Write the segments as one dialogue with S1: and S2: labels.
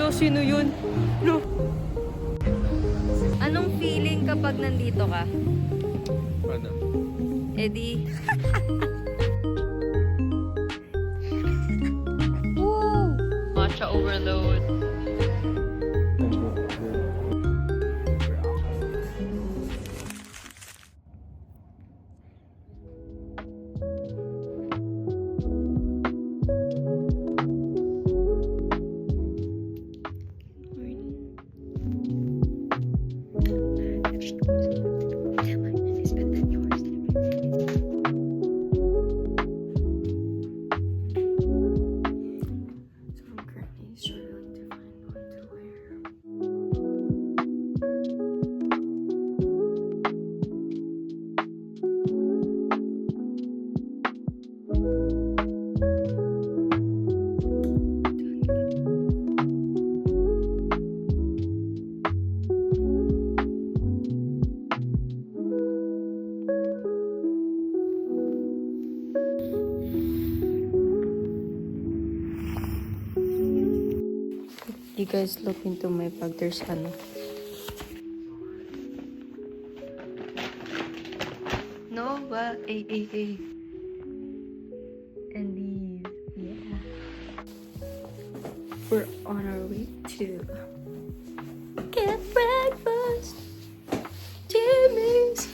S1: Lo, sino yun? Lo. Anong feeling kapag nandito ka?
S2: Ano?
S1: Eddie? Woo! Matcha overload. You guys look into my bag. There's ano. Nova, A. And these, yeah. We're on our way to get breakfast. Jimmy's.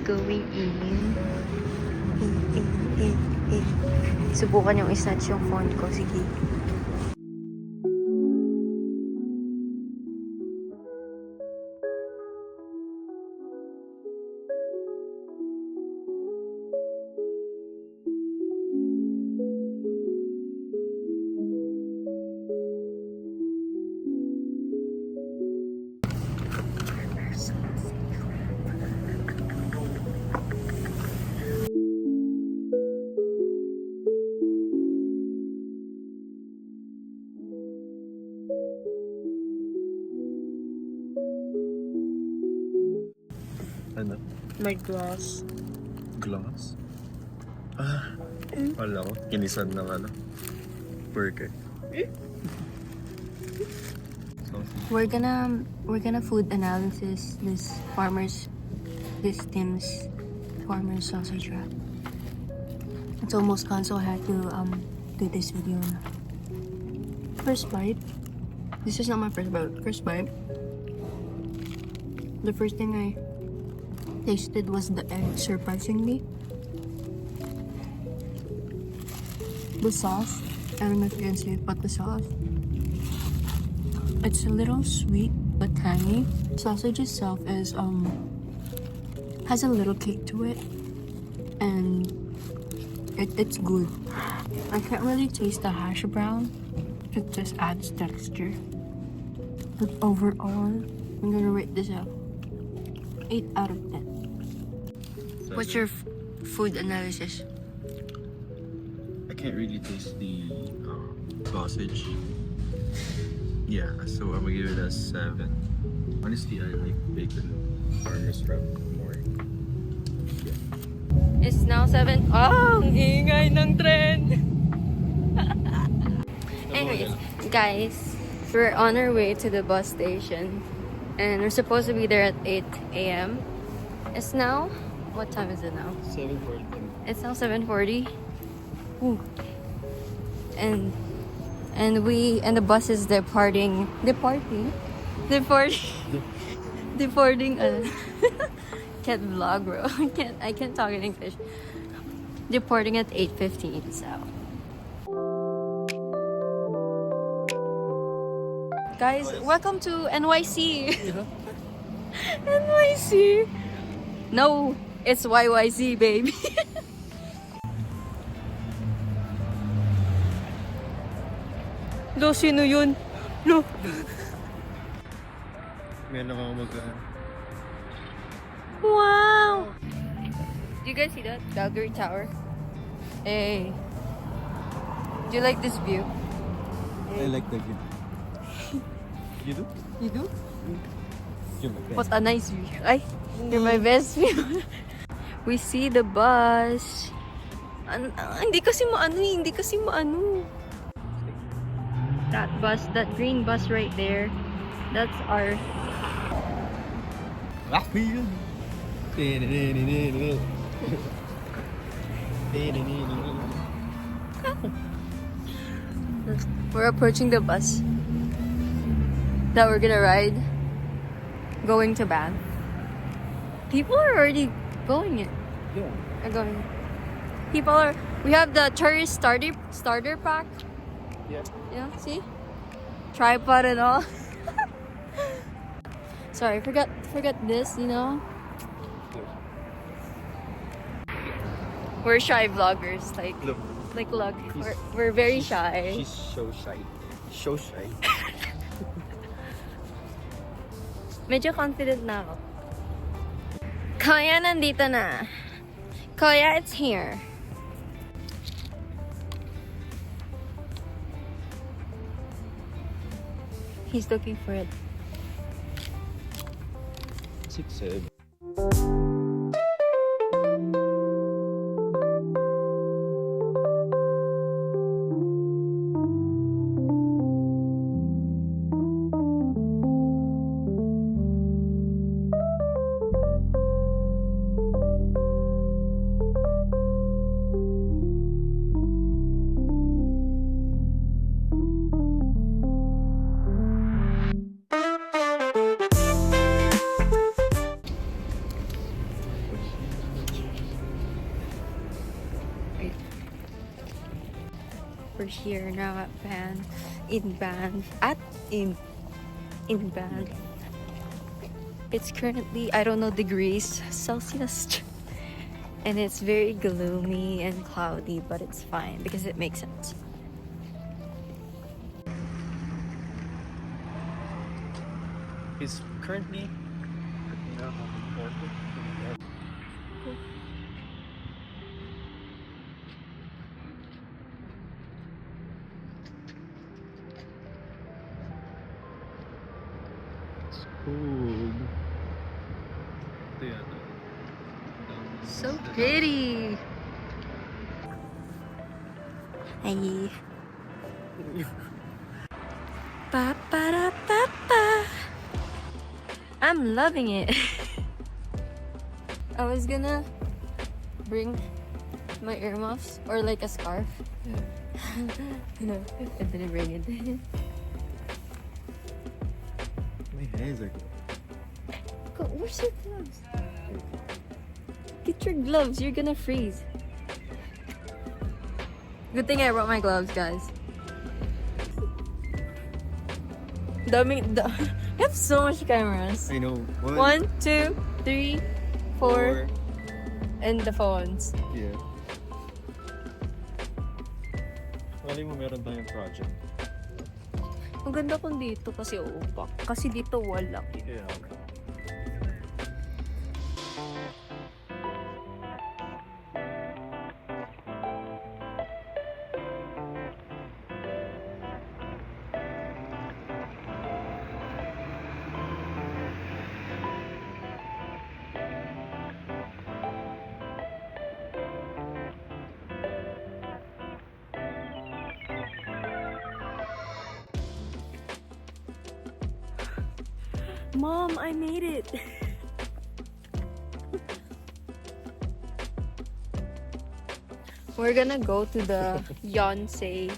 S1: Going in. Subukan yung isnatch yung phone ko. Sige.
S2: Ano?
S1: My glass.
S2: Glass? Ah, wala ko. Kinisan ng ano? Burger.
S1: We're gonna food analysis this Tim's farmer's sausage wrap. It's almost gone, so I had to do this video na. First bite. This is not my first bite. First bite. The first thing I tasted was the egg, surprisingly. The sauce, I don't know if you can see it, but the sauce, it's a little sweet but tangy. Sausage itself is has a little kick to it, and it's good. I can't really taste the hash brown. It just adds texture. But overall, I'm gonna rate this out 8 out of 10. What's your food analysis?
S2: I can't really taste the sausage. Yeah, so I'm gonna give it a 7. Honestly, I like bacon farmer's wrap more. Yeah.
S1: It's now 7. Oh, ang ingay ng tren. Anyways, guys, we're on our way to the bus station. And we're supposed to be there at 8 a.m. It's now... What time is it now?
S2: 7:40.
S1: It's now 7:40. Ooh. And the bus is departing. Departing. Can't vlog, bro. I can't talk in English. Departing at 8:15. So. Guys, welcome to NYC.
S2: Yeah.
S1: NYC. No, it's YYZ, baby. Lo, sino yun? Lo.
S2: Meron ako
S1: Wow. Do you guys see that? Calgary Tower. Hey. Do you like this view?
S2: I like the view. You do?
S1: You do?
S2: You're my
S1: What a nice view. Ay, you're my best view. We see the bus. Hindi kasi maano. That bus, that green bus right there, that's our... We're approaching the bus that we're gonna ride going to Banff. People are already going it.
S2: Yeah.
S1: Are going. People are. We have the tourist starter pack.
S2: Yeah.
S1: Yeah. See, tripod and all. Sorry, forgot this. You know. We're shy vloggers.
S2: Look.
S1: Look. We're very shy.
S2: She's so shy. So shy.
S1: Medyo confident na ako. Kuya, nandito na. Kuya, it's here. He's looking for it.
S2: 6-7.
S1: We're here now at Banff. In Banff. It's currently, I don't know, degrees Celsius. And it's very gloomy and cloudy, but it's fine because it makes sense.
S2: He's currently. Cool.
S1: So pretty. Hey. Ba ba da ba ba. I'm loving it. I was gonna bring my earmuffs or like a scarf.
S2: Yeah.
S1: No, I didn't bring it.
S2: My hands are good.
S1: Go, where's your gloves? Get your gloves, you're gonna freeze. Good thing I brought my gloves, guys. You have so much cameras.
S2: I know.
S1: 1, 2, 3, 4, and the phones.
S2: Yeah. Mali mo meron tayong project.
S1: Ang ganda kung dito kasi upak. Kasi dito wala.
S2: Yeah.
S1: Mom, I made it. We're gonna go to the Yonsei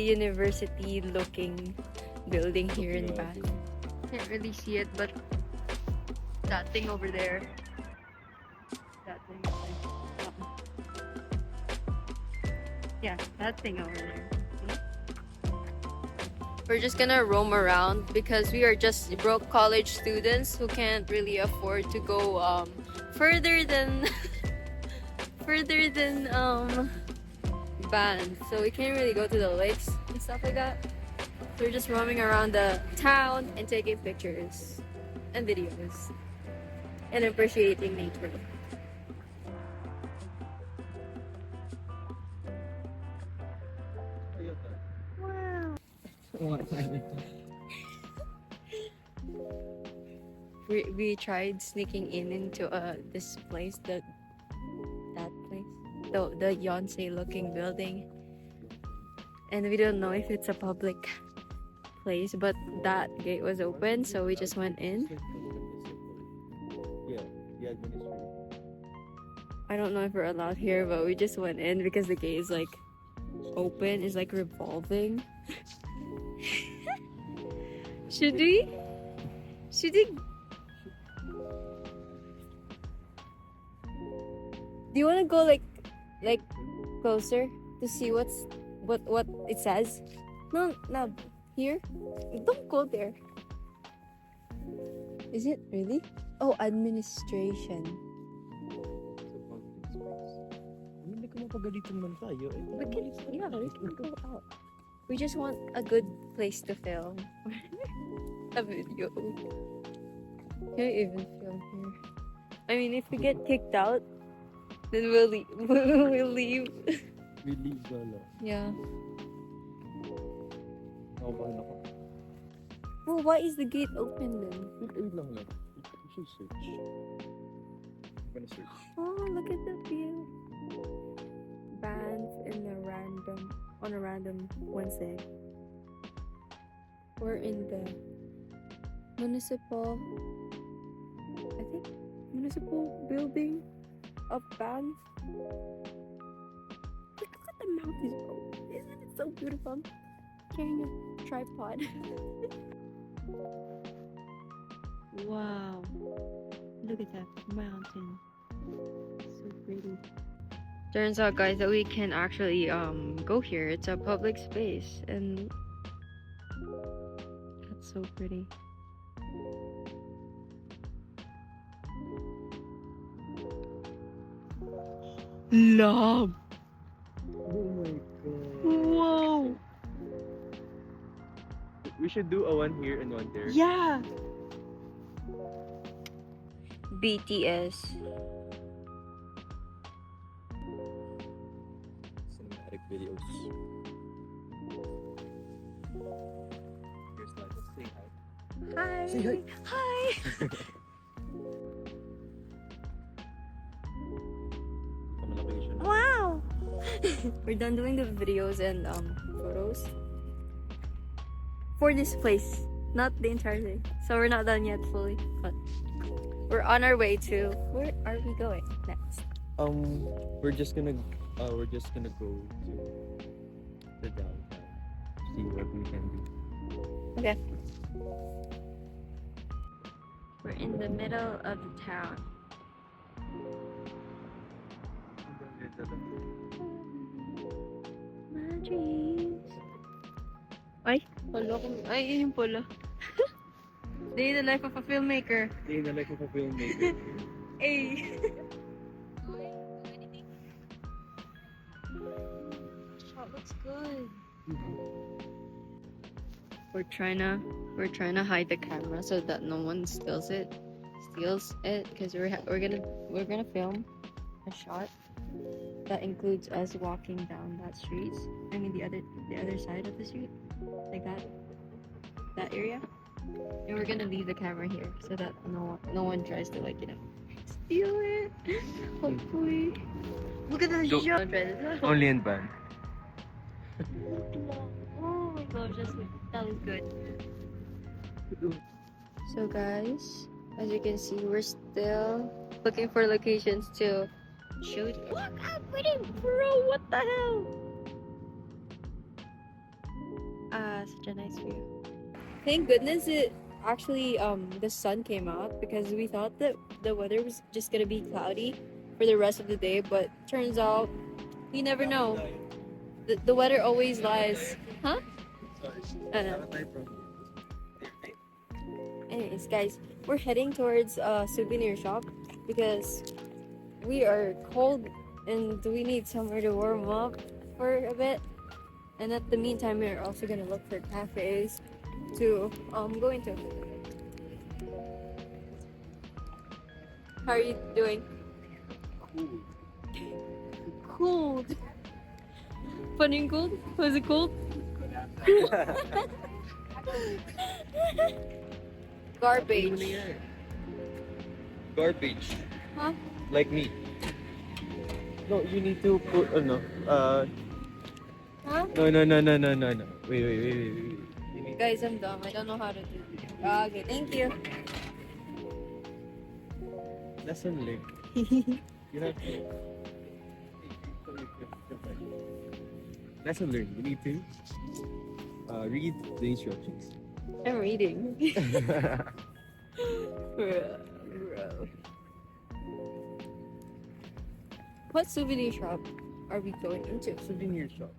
S1: University looking building here in Banff. Can't really see it, but that thing over there. That thing over there. Yeah, that thing over there. We're just gonna roam around because we are just broke college students who can't really afford to go further than Banff. So we can't really go to the lakes and stuff like that. So we're just roaming around the town and taking pictures and videos and appreciating nature. Wow. we tried sneaking into this place, that place, the Yonsei looking building, and we don't know if it's a public place, but that gate was open, so we just went in.
S2: Yeah, the administrator.
S1: I don't know if we're allowed here, but we just went in because the gate is like open, is like revolving. Should we? Should we? Do you want to go like closer to see what it says? No, here. Don't go there. Is it really? Oh, administration.
S2: Hindi ko mapagalitan man tayo.
S1: We can go out. We just want a good place to film a video. Can I even film here? I mean, if we get kicked out, then we'll leave. We'll leave.
S2: We leave wala.
S1: Yeah.
S2: Nakabahan ako.
S1: Well, why is the gate open then?
S2: Wait lang. We should search. I'm gonna search.
S1: Oh, look at the view. Banff on a random Wednesday. We're in the municipal building of Banff. Look at the mountains, bro. Isn't it so beautiful? I'm carrying a tripod. Wow. Look at that mountain. So pretty. Turns out, guys, that we can actually go here. It's a public space, and that's so pretty. Love.
S2: Oh my god.
S1: Whoa.
S2: We should do a one here and one there.
S1: Yeah. BTS.
S2: Cinematic videos. Here's like, let's say hi.
S1: Hi.
S2: Say hi.
S1: Hi.
S2: From the location.
S1: Wow. We're done doing the videos and photos for this place, not the entire thing. So we're not done yet fully, but we're on our way to. Where are we going next?
S2: We're just gonna go to the downtown. See what we can do.
S1: Okay. We're in the middle of the town. My dreams. Ay, polo. Ay, yun yung polo. Day in the life of a filmmaker.
S2: Day in the life of a filmmaker.
S1: Hey. Shot looks good. We're trying to hide the camera so that no one steals it because we're gonna film a shot that includes us walking down that street. I mean the other side of the street, like that area. And we're gonna leave the camera here so that no one tries to steal it. Hopefully. Look at that shot.
S2: Only in Banff.
S1: Oh my gosh, that was good. So guys, as you can see, we're still looking for locations to shoot. Look how pretty, bro! What the hell? Such a nice view. Thank goodness it actually the sun came out, because we thought that the weather was just gonna be cloudy for the rest of the day, but turns out you never know. The weather always lies. Huh? Anyways, guys, we're heading towards a souvenir shop because we are cold and we need somewhere to warm up for a bit. And at the meantime, we're also gonna look for cafes to go into. How are you doing?
S2: Cool.
S1: Cold. Funny and cold? Was it cold? Garbage.
S2: Garbage.
S1: Huh?
S2: Like me. No, you need to put
S1: Huh?
S2: no. Wait. You need
S1: Guys, I'm dumb. I don't know how to do this. Okay, thank you.
S2: lesson learned. You have to. Lesson learned. You need to read the instructions.
S1: I'm reading. Bro. What souvenir shop are we going into?
S2: Souvenir shop.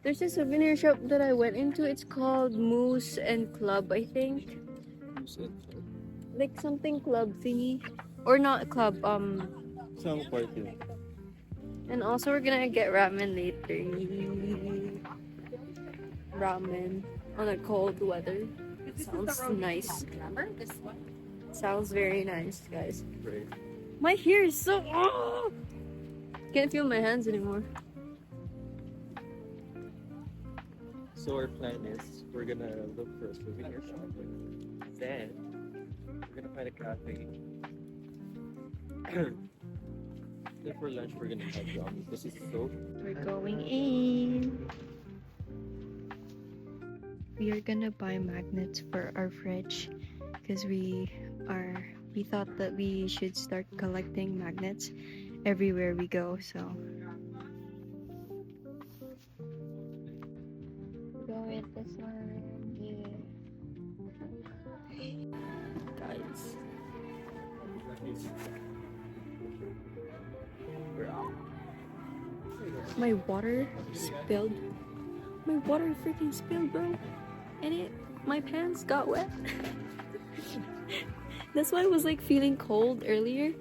S1: There's a souvenir shop that I went into. It's called Moose and Club, I think. Like something club thingy. Or not club,
S2: Some party.
S1: and also we're gonna get ramen later. Ramen on a cold weather. It sounds nice. Sounds very nice, guys.
S2: Right.
S1: My hair is so. Oh! Can't feel my hands anymore.
S2: So our plan is we're gonna look for a souvenir shop. Then we're gonna find a cafe. Then for lunch we're gonna have ramen. This is so.
S1: We're going in. We are gonna buy magnets for our fridge because we thought that we should start collecting magnets everywhere we go. So go with this one, yeah. Guys. My water spilled. My water freaking spilled, bro. And my pants got wet. That's why I was like feeling cold earlier.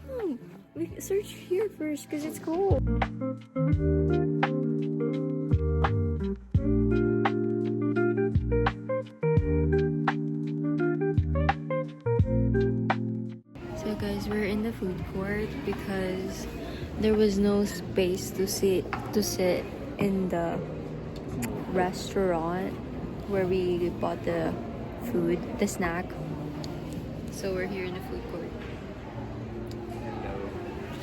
S1: No, we search here first because it's cold. So guys, we're in the food court because there was no space to sit in the restaurant where we bought the food, the snack. So we're here in the food court.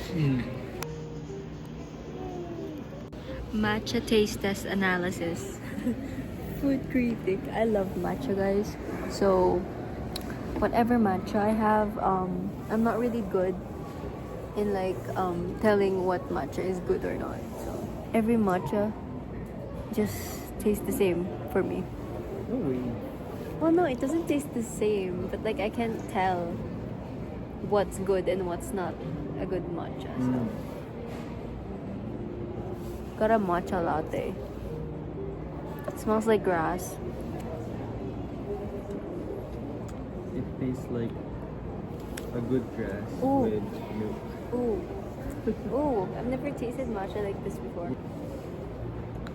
S2: Hello.
S1: Matcha taste test analysis. Food critic. I love matcha, guys. So whatever matcha I have, I'm not really good in like telling what matcha is good or not. So every matcha just tastes the same for me.
S2: No way.
S1: Well, no, it doesn't taste the same, but like I can't tell what's good and what's not a good matcha. So. Got a matcha latte. It smells like grass.
S2: It tastes like a good grass
S1: Ooh.
S2: with milk.
S1: Ooh. Ooh, I've never tasted matcha like this before.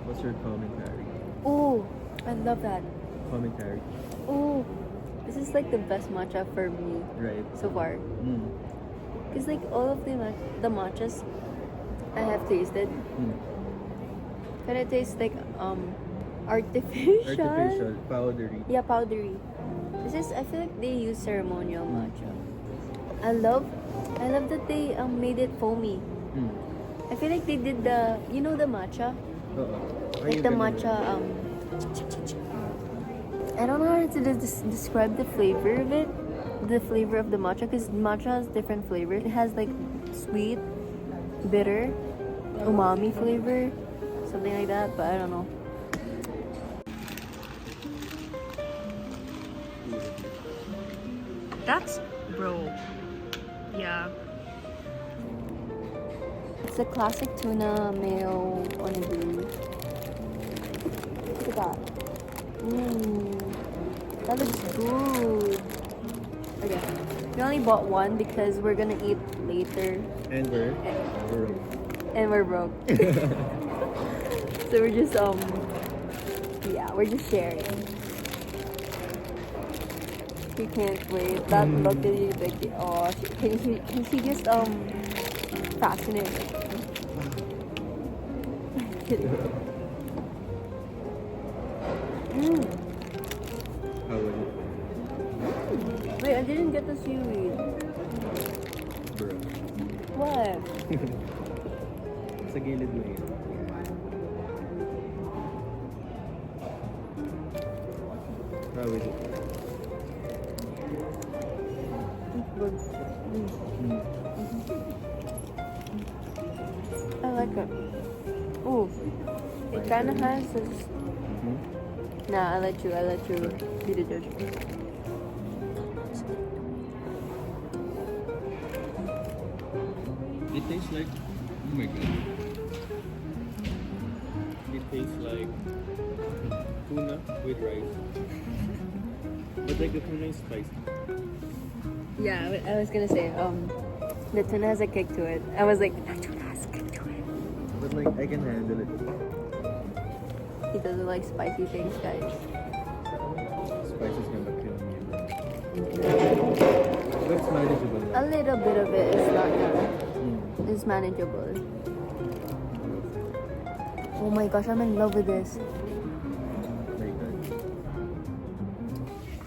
S2: What's your commentary?
S1: Ooh, I love that.
S2: Commentary.
S1: Ooh, this is like the best matcha for me
S2: Right.
S1: so far. Because like all of the matchas I have tasted, kind of taste like artificial.
S2: Artificial, powdery.
S1: Yeah, powdery. I feel like they use ceremonial matcha. I love that they made it foamy. I feel like they did the matcha, like the matcha I don't know how to describe the flavor of it, the flavor of the matcha, because matcha has different flavors. It has like sweet, bitter, umami flavor, something like that, but I don't know. That's bro. Yeah. It's a classic tuna mayo onigiri. Look at that. That looks good. Okay. We only bought one because we're gonna eat later.
S2: And we're
S1: And we're broke. So we're just we're just sharing. She can't wait. That look at you like can she just fasten it?
S2: How was it?
S1: Wait, I didn't get the seaweed.
S2: Bro.
S1: What?
S2: Sa gilid mo yun. How is it?
S1: It's good.
S2: Mm.
S1: I like it. Ooh, it kind of has this. Nah, I let you be the judge.
S2: It tastes like, oh my god. It tastes like tuna with rice. But like the tuna is spicy.
S1: Yeah, I was gonna say, the tuna has a kick to it. I was like, the tuna has a kick to it.
S2: But like, I can handle it.
S1: He doesn't like spicy things, guys.
S2: Spice is gonna kill me. But it's manageable.
S1: A little bit of it is not gonna. It's manageable. Oh my gosh, I'm in love with this.
S2: Very good.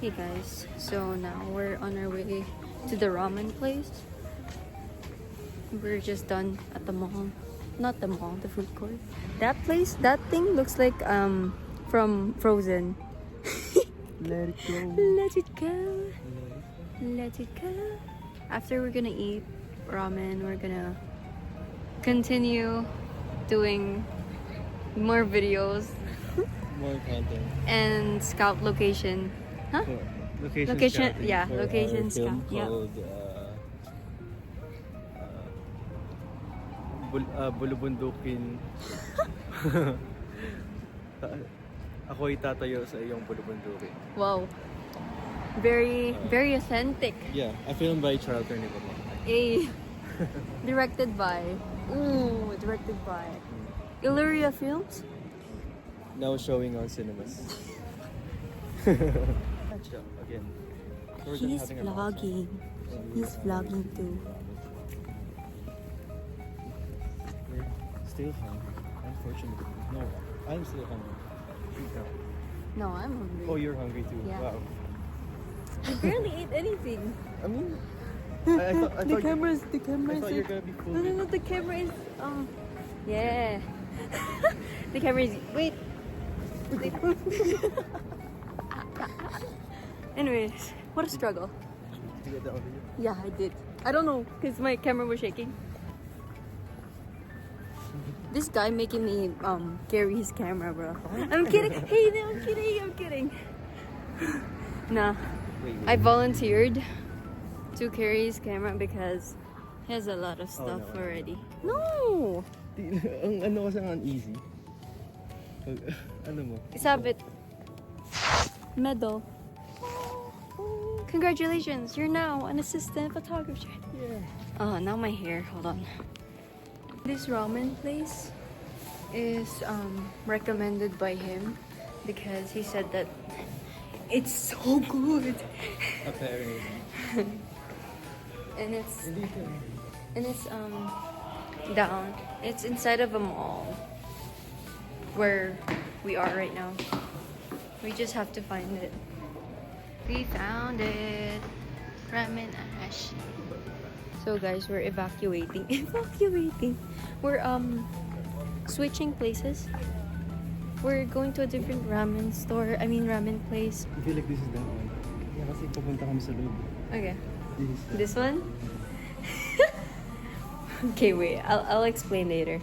S1: Hey guys, so now we're on our way to the ramen place. We're just done at the mall. Not the mall, the food court. That place, that thing looks like from Frozen.
S2: Let it go.
S1: Let it go. Let it go. After we're gonna eat ramen, we're gonna continue doing more videos
S2: More content.
S1: and scout location. Huh?
S2: Location scouting
S1: yeah,
S2: for
S1: location
S2: our film
S1: scout. Yeah.
S2: called Bulubundukin. Ako'y tatayo sa iyong bulubundukin.
S1: Wow. Very authentic.
S2: Yeah, I filmed by Charlton Nicola.
S1: Directed by. Directed by Illyria Films.
S2: Now showing on cinemas. Again. we're just
S1: He's
S2: having a
S1: vlogging. He's vlogging too.
S2: We're still hungry, unfortunately. No, I'm still hungry.
S1: No, I'm hungry.
S2: Oh, you're hungry too.
S1: Yeah.
S2: Wow.
S1: I barely ate anything.
S2: I mean, I thought
S1: the
S2: you-
S1: camera
S2: I
S1: is
S2: thought you're gonna be full.
S1: No, the camera is yeah. The camera is wait. Anyways, what a struggle.
S2: Did you get that over here?
S1: Yeah, I did. I don't know, because my camera was shaking. This guy making me carry his camera, bro. I'm kidding. Hey, no, I'm kidding. Nah,
S2: Wait.
S1: I volunteered to carry his camera because he has a lot of stuff
S2: no.
S1: already. No!
S2: Ang ano kasi ang uneasy. Ano mo?
S1: Sabit. Medal. Congratulations, you're now an assistant photographer.
S2: Yeah.
S1: Oh, now my hair. Hold on. This ramen place is recommended by him because he said that it's so good.
S2: Apparently.
S1: and it's down. It's inside of a mall where we are right now. We just have to find it. We found it. Ramen Ash. So guys, we're evacuating. We're switching places. We're going to a different ramen store. I mean ramen place.
S2: I feel like this is that one. Yeah, kasi pupunta kami sa loob.
S1: Okay.
S2: This is that.
S1: This one? Okay, wait. I'll explain later.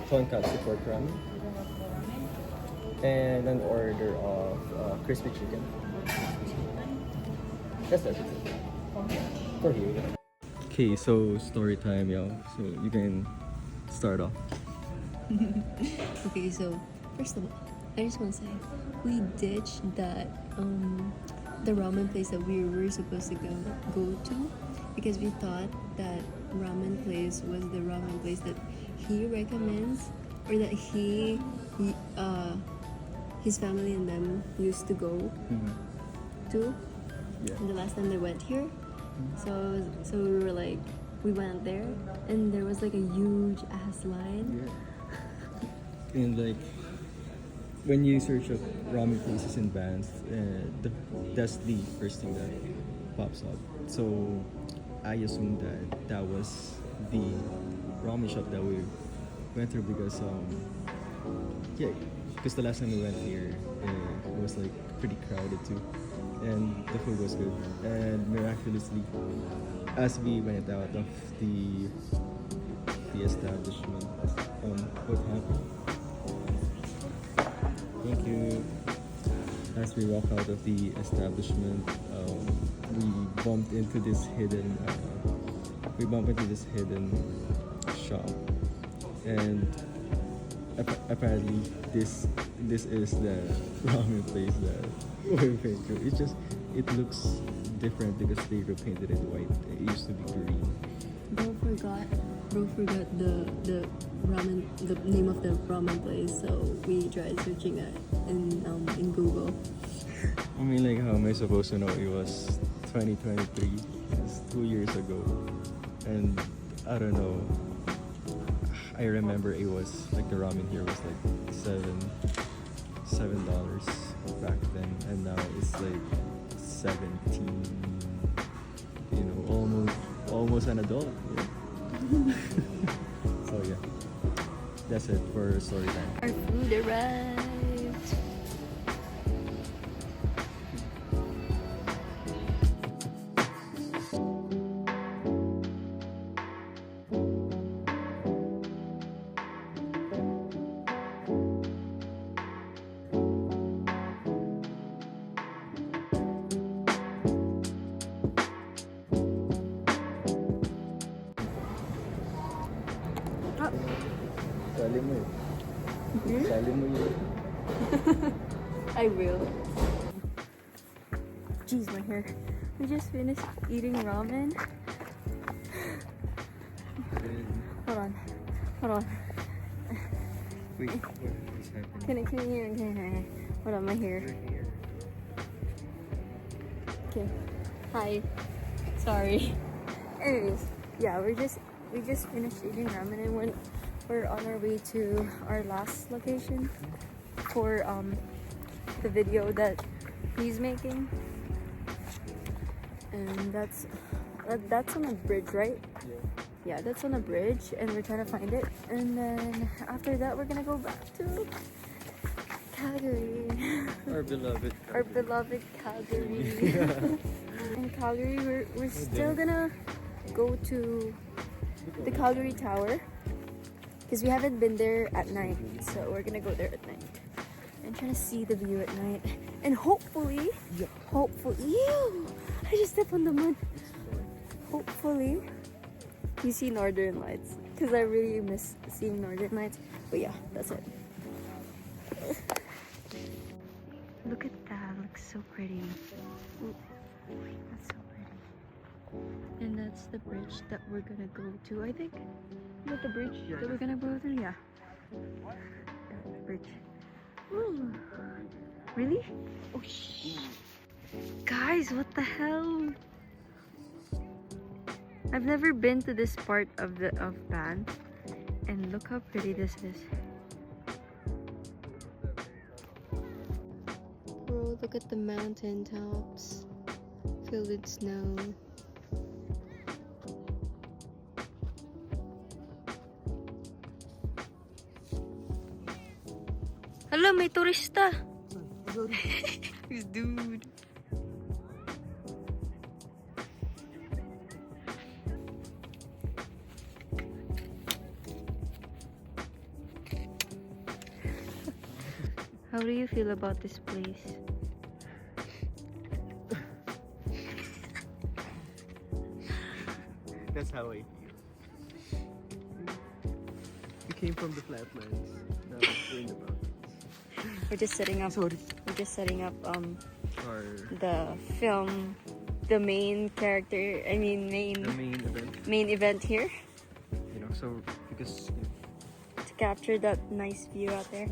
S2: Tonkatsu pork ramen. And an order of crispy chicken. That's it. For you. Okay, so story time, y'all. So you can start off.
S1: Okay, so first of all, I just want to say we ditched that the ramen place that we were supposed to go to because we thought that ramen place was the ramen place that he recommends or that he his family and them used to go to.
S2: Yeah.
S1: And the last time they went here, so we were like, we went there, and there was like a huge ass line.
S2: Yeah. And like when you search up ramen places in Banff, that's the first thing that pops up. So I assumed that was the ramen shop that we went through because yeah, because the last time we went here, it was like pretty crowded too, and the food was good. And miraculously, as we went out of the establishment, what happened? Thank you. As we walk out of the establishment, we bumped into this hidden. We bumped into this hidden shop, and apparently this is the ramen place that we went to. It looks different because they repainted it white. It used to be green.
S1: Bro forgot the ramen, the name of the ramen place, so we tried searching it in Google.
S2: I mean, like, how am I supposed to know it was 2023? It's 2 years ago, and I don't know. I remember it was like the ramen here was like $7 back then, and now it's like 17. You know, almost an adult. Yeah. So yeah, that's it for story time.
S1: Our food arrived.
S2: Sali mo eh. Sali mo yun.
S1: I will. Jeez, my hair. We just finished eating ramen. Hold on.
S2: Wait, what is happening?
S1: Can you hold on, my hair. Okay. Hi. Sorry. Anyways, yeah, we just finished eating ramen, and we're on our way to our last location for the video that he's making. And that's on a bridge, right? Yeah, that's on a bridge, and we're trying to find it. And then after that, we're gonna go back to Calgary.
S2: Our beloved.
S1: Our beloved Calgary. In Calgary, we're still gonna go to the Calgary Tower because we haven't been there at night, so we're gonna go there at night and trying to see the view at night. And hopefully, ew, I just stepped on the mud. Hopefully, you see Northern Lights because I really miss seeing Northern Lights. But yeah, that's it. Look at that, looks so pretty. Ooh, that's so pretty. And that's the bridge that we're gonna go to, I think. Is that the bridge that we're gonna go to? Yeah. That bridge. Ooh. Really? Oh, shh. Guys, what the hell? I've never been to this part of Banff, and look how pretty this is. Bro, look at the mountain tops filled with snow. Hello, may turista. This dude. How do you feel about this place?
S2: That's how I feel. We came from the flatlands. Now we're in the mountains.
S1: We're just setting up.
S2: Sorry.
S1: We're just setting up
S2: Our
S1: the film, the main character. I mean
S2: the main event.
S1: main event here
S2: You know, so because
S1: to capture that nice view out there.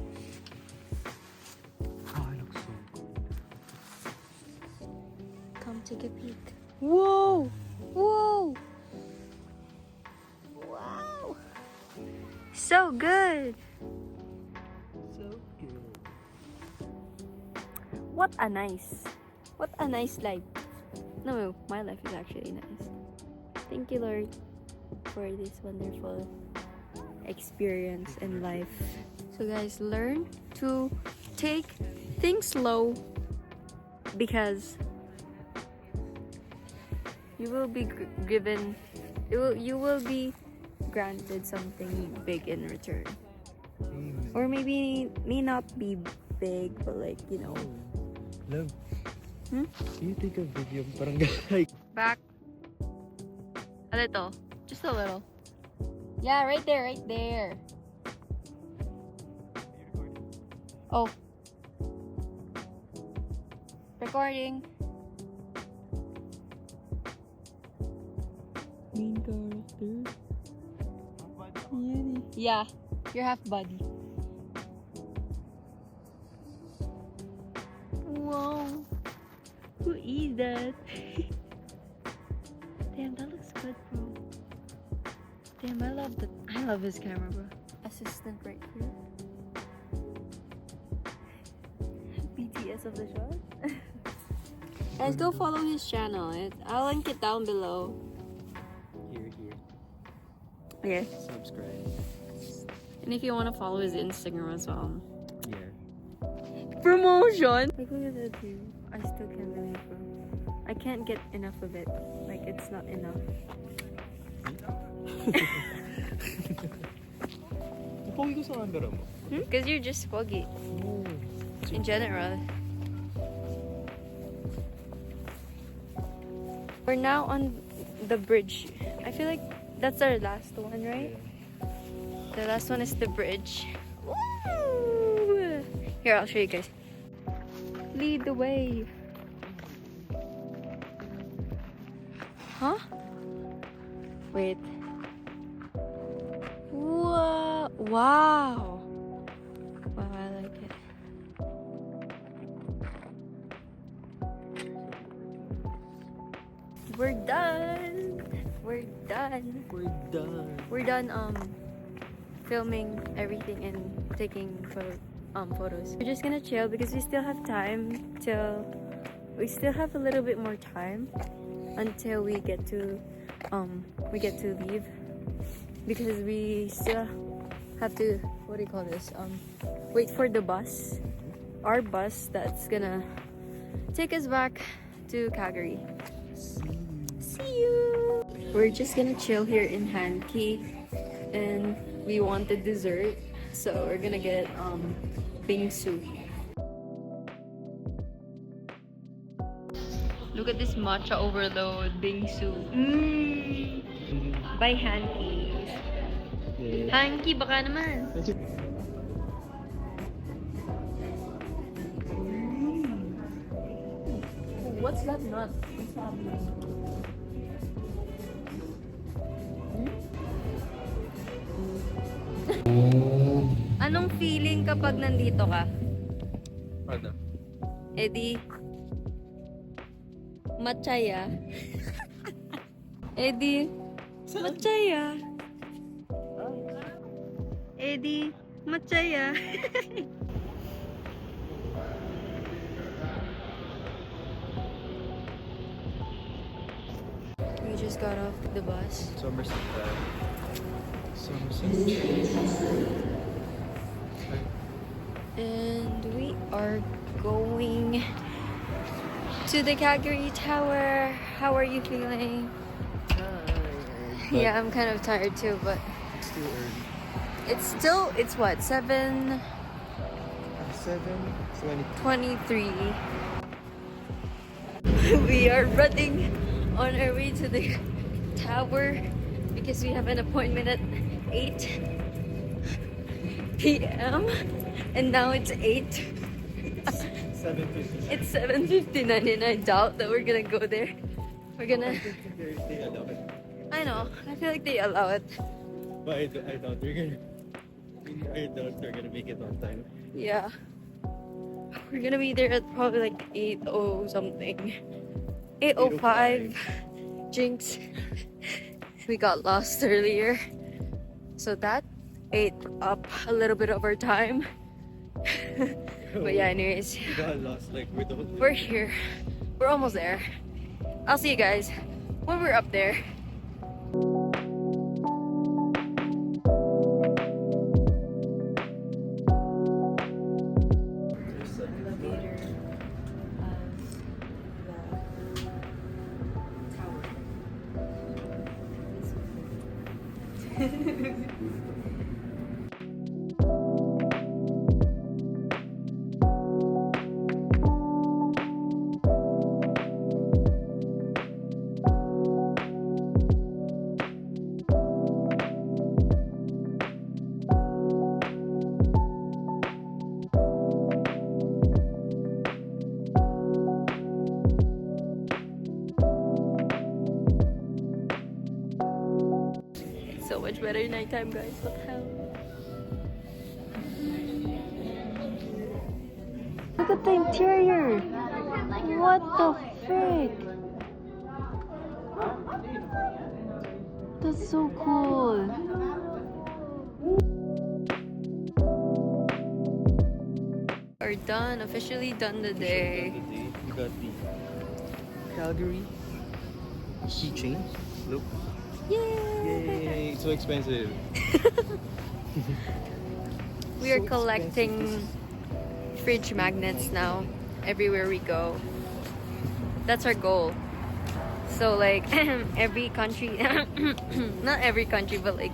S1: Take a peek. Whoa! Whoa! Wow! So good!
S2: So good.
S1: What a nice life. No, my life is actually nice. Thank you, Lord, for this wonderful experience in life. So guys, learn to take things slow because you will be given, you will be granted something big in return. Or maybe may not be big, but like, you know.
S2: Love.
S1: Hmm?
S2: Can you take a video? Parang like.
S1: Back. A little. Just a little. Yeah, right there, right there. Oh. Recording. Main character. Yeah, you're half body. Wow. Who is that? Damn, that looks good, bro. Damn, I love his camera, bro. Assistant right here. BTS of the shot. Guys, go follow his channel. I'll link it down below.
S2: Here.
S1: Yeah.
S2: Subscribe.
S1: And if you want to follow his Instagram as well.
S2: Yeah.
S1: Promotion! Like, look at that view. I still can't believe it. I can't get enough of it. Like, it's not enough.
S2: Pogi ko sa camera mo.
S1: Because you're just foggy.
S2: No.
S1: In general. We're now on the bridge. I feel like that's our last one, right?
S2: Yeah.
S1: The last one is the bridge. Woo! Here, I'll show you guys. Lead the way. Huh? Wait. Whoa! Wow! Wow, I like it. We're done! We're done! We're done filming everything and taking photos. We're just gonna chill because we still have time we still have a little bit more time until we get to leave, because we still have to, what do you call this, wait for the bus, our bus that's gonna take us back to Calgary. See you! We're just gonna chill here in Hanki, and we wanted dessert, so we're gonna get bingsu. Look at this matcha overload bingsu. By Hanki.
S2: Yeah.
S1: Hanki, baka naman. What's that nut? Anong feeling kapag nandito ka?
S2: Ano?
S1: Eddie? Matchaya? Eddie? Matchaya? Eddie? Matchaya? We just got off the bus.
S2: Somerset.
S1: And we are going to the Calgary Tower. How are you feeling? Yeah, I'm kind of tired too, but
S2: It's too early.
S1: it's what, 7:23.
S2: 7:20.
S1: We are running on our way to the tower because we have an appointment at 8 p.m. and now it's 8.
S2: 7:50.
S1: It's 7:59 and I doubt that we're gonna go there. We're gonna...
S2: They allow it.
S1: I know, I feel like they allow it.
S2: But I doubt they're gonna make it on time.
S1: Yeah. We're gonna be there at probably like 8 or something. 8:05. Jinx. We got lost earlier. So that ate up a little bit of our time. But yeah, anyways.
S2: We got lost, like
S1: We're here. We're almost there. I'll see you guys when we're up there. So much better nighttime, guys. What the hell? Look at the interior. What the frick? That's so cool. We're done. Officially done the day.
S2: We got the Calgary keychain. Look. Yay! It's so expensive.
S1: We are collecting fridge magnets now everywhere we go. That's our goal. So like every country, not every country, but like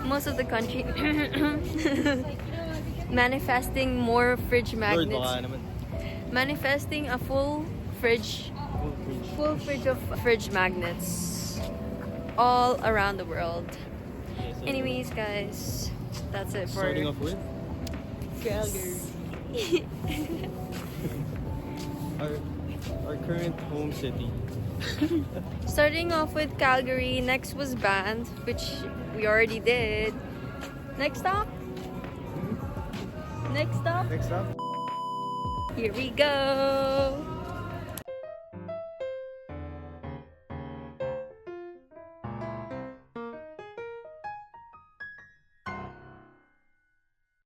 S1: most of the country manifesting more fridge magnets. Manifesting a full fridge of fridge magnets all around the world. Anyways, guys, that's it for
S2: Starting off with
S1: Calgary.
S2: our current home city.
S1: Starting off with Calgary, next was Banff, which we already did. Next stop?
S2: Next up.
S1: Here we go.